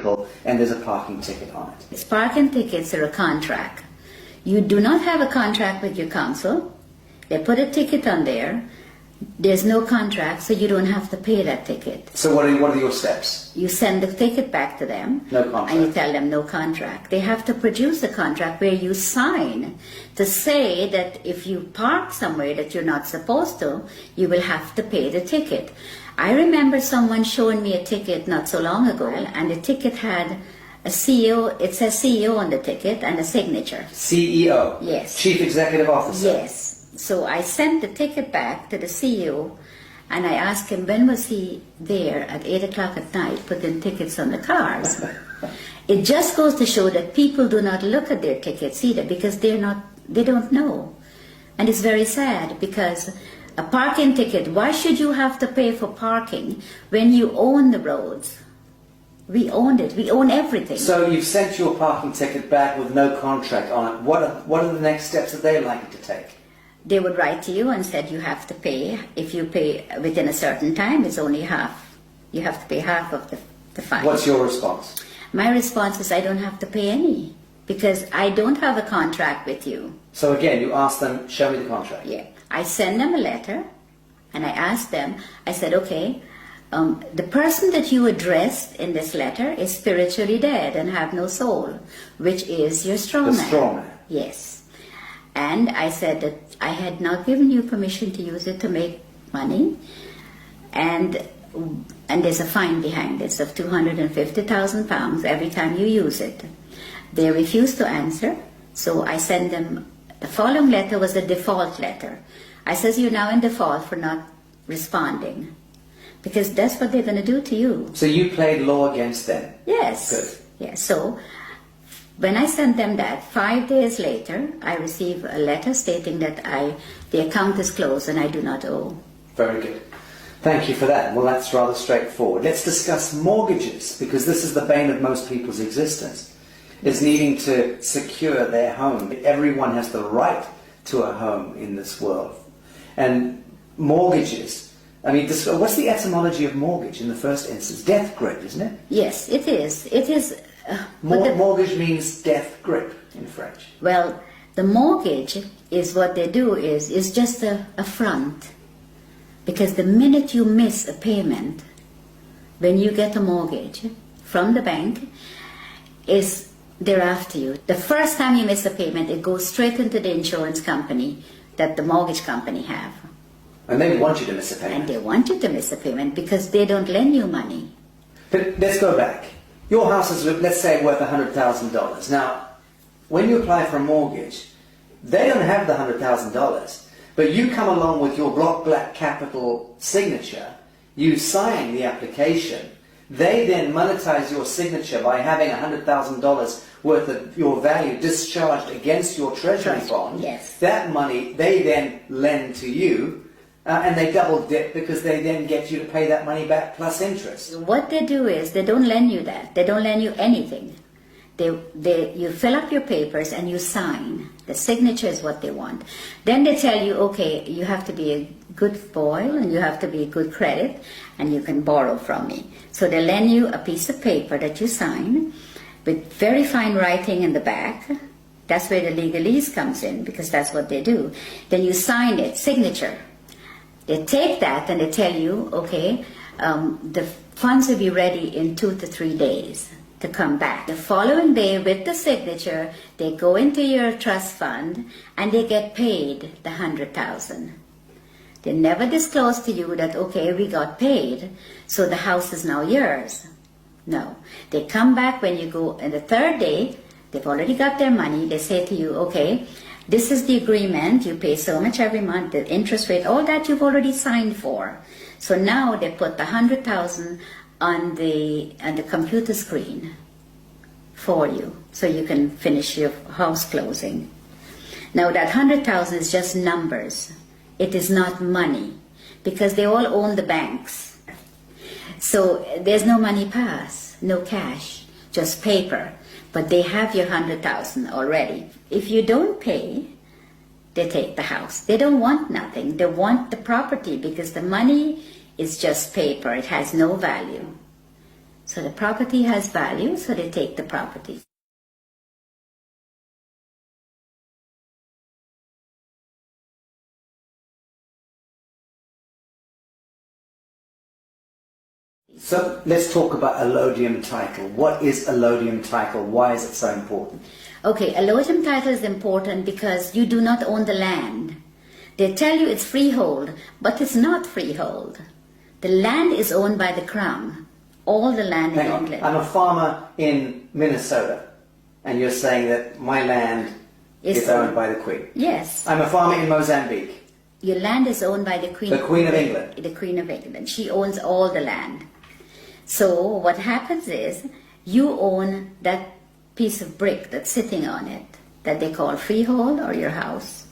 vehicle and there's a parking ticket on it. It's parking tickets are a contract. You do not have a contract with your council. They put a ticket on there. There's no contract, so you don't have to pay that ticket. So what are your steps? You send the ticket back to them. No contract. And you tell them no contract. They have to produce a contract where you sign to say that if you park somewhere that you're not supposed to, you will have to pay the ticket. I remember someone showing me a ticket not so long ago, and the ticket had a CEO, it says CEO on the ticket, and a signature. CEO? Yes. Chief Executive Officer? Yes. So I sent the ticket back to the CEO, and I asked him when was he there at 8 o'clock at night putting tickets on the cars. It just goes to show that people do not look at their tickets either, because they don't know. And it's very sad, because a parking ticket, why should you have to pay for parking when you own the roads? We owned it. We own everything. So you've sent your parking ticket back with no contract on it. What are the next steps that they're likely to take? They would write to you and said you have to pay. If you pay within a certain time, it's only half. You have to pay half of the fine. What's your response? My response is I don't have to pay any, because I don't have a contract with you. So again, you ask them, show me the contract. Yeah. I send them a letter, and I ask them, I said, okay, the person that you addressed in this letter is spiritually dead and have no soul, which is your strong man. The strong man. Yes. And I said that I had not given you permission to use it to make money, and there's a fine behind this of £250,000 every time you use it. They refused to answer, so I sent them, the following letter was a default letter. I says, you're now in default for not responding, because that's what they're going to do to you. So you played law against them? Yes. Good. Yes. So when I sent them that, 5 days later, I received a letter stating that the account is closed and I do not owe. Very good. Thank you for that. Well, that's rather straightforward. Let's discuss mortgages, because this is the bane of most people's existence, is needing to secure their home. Everyone has the right to a home in this world. And mortgages, I mean, what's the etymology of mortgage in the first instance? Death grip, isn't it? Yes, it is. It is. Mortgage means death grip in French. Well, the mortgage is what they do is just a front. Because the minute you miss a payment, when you get a mortgage from the bank, they're after you. The first time you miss a payment, it goes straight into the insurance company that the mortgage company have. And they want you to miss a payment. And they want you to miss a payment because they don't lend you money. But let's go back. Your house is, let's say, worth $100,000. Now, when you apply for a mortgage, they don't have the $100,000, but you come along with your block black capital signature, you sign the application, they then monetize your signature by having $100,000 worth of your value discharged against your treasury bond. Yes. That money they then lend to you, and they double dip because they then get you to pay that money back plus interest. What they do is they don't lend you that. They don't lend you anything. You fill up your papers and you sign. The signature is what they want. Then they tell you, okay, you have to be a good boy and you have to be a good credit and you can borrow from me. So they lend you a piece of paper that you sign with very fine writing in the back. That's where the legalese comes in, because that's what they do. Then you sign it, signature. They take that and they tell you, okay, the funds will be ready in 2 to 3 days to come back. The following day, with the signature, they go into your trust fund and they get paid the $100,000. They never disclose to you that, okay, we got paid, so the house is now yours. No. They come back when you go, and the third day, they've already got their money. They say to you, okay, this is the agreement, you pay so much every month, the interest rate, all that you've already signed for. So now they put the $100,000 on the computer screen for you, so you can finish your house closing. Now that $100,000 is just numbers. It is not money, because they all own the banks. So there's no money pass, no cash, just paper. But they have your $100,000 already. If you don't pay, they take the house. They don't want nothing. They want the property, because the money is just paper. It has no value. So the property has value, so they take the property. So let's talk about allodium title. What is allodium title? Why is it so important? Okay, allodium title is important because you do not own the land. They tell you it's freehold, but it's not freehold. The land is owned by the Crown. All the land in England. I'm a farmer in Minnesota, and you're saying that my land is owned by the Queen. Yes. I'm a farmer in Mozambique. Your land is owned by the Queen. The Queen of England. The Queen of England. She owns all the land. So what happens is you own that piece of brick that's sitting on it that they call freehold or your house.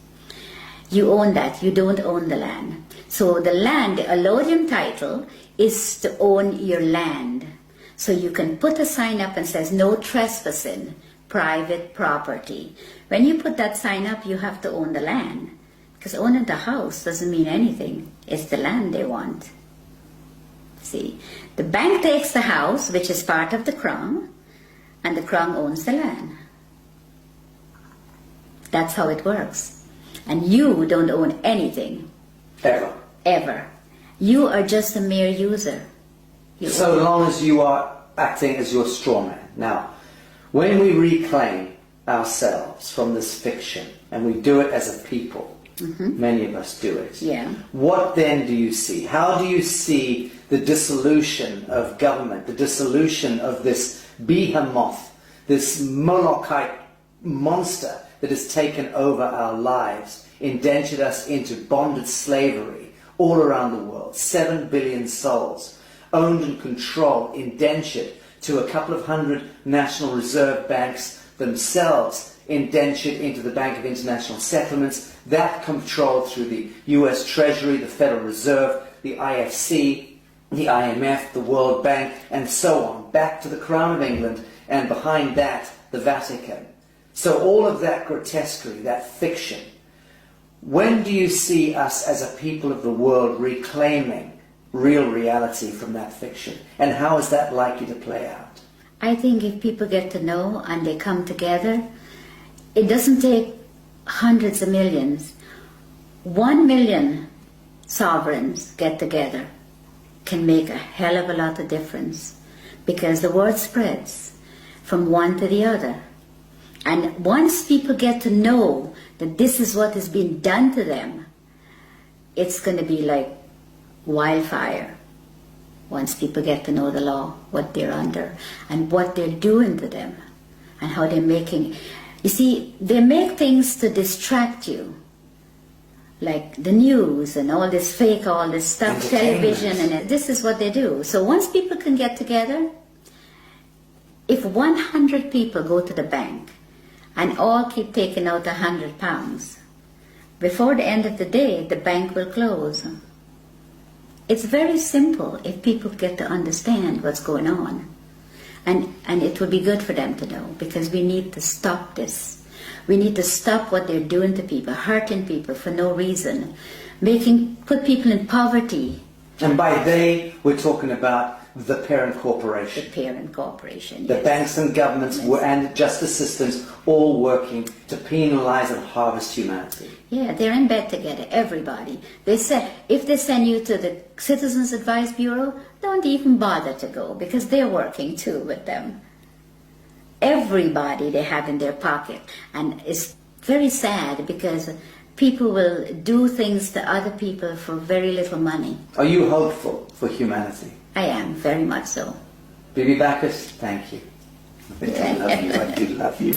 You own that. You don't own the land. So the land, the allodium title, is to own your land. So you can put a sign up and says no trespassing, private property. When you put that sign up, you have to own the land. Because owning the house doesn't mean anything. It's the land they want. See, the bank takes the house, which is part of the Crown, and the Crown owns the land. That's how it works. And you don't own anything. Ever. Ever. You are just a mere user. So long as you are acting as your straw man. Now, when we reclaim ourselves from this fiction, and we do it as a people, many of us do it, what then do you see? How do you see the dissolution of government, the dissolution of this behemoth, this Molochite monster that has taken over our lives, indentured us into bonded slavery all around the world, 7 billion souls, owned and controlled, indentured to a couple of hundred National Reserve banks themselves, indentured into the Bank of International Settlements, that controlled through the US Treasury, the Federal Reserve, the IFC, the IMF, the World Bank, and so on, back to the Crown of England, and behind that, the Vatican. So all of that grotesquerie, that fiction, when do you see us as a people of the world reclaiming real reality from that fiction? And how is that likely to play out? I think if people get to know and they come together, it doesn't take hundreds of millions. 1 million sovereigns get together can make a hell of a lot of difference, because the word spreads from one to the other. And once people get to know that this is what is being done to them, it's going to be like wildfire. Once people get to know the law, what they're under, and what they're doing to them, and how they're making... You see, they make things to distract you, like the news and all this fake, all this stuff, television, and this is what they do. So once people can get together, if 100 people go to the bank and all keep taking out £100, before the end of the day, the bank will close. It's very simple if people get to understand what's going on. And it will be good for them to know, because we need to stop this. We need to stop what they're doing to people, hurting people for no reason, put people in poverty. And by they, we're talking about the parent corporation. The parent corporation, The yes. banks and governments and justice systems all working to penalize and harvest humanity. Yeah, they're in bed together, everybody. They said, if they send you to the Citizens Advice Bureau, don't even bother to go, because they're working too with them. Everybody they have in their pocket. And it's very sad, because people will do things to other people for very little money. Are you hopeful for humanity? I am, very much so. Bibi Bacchus, thank you. I think I love you. I do love you.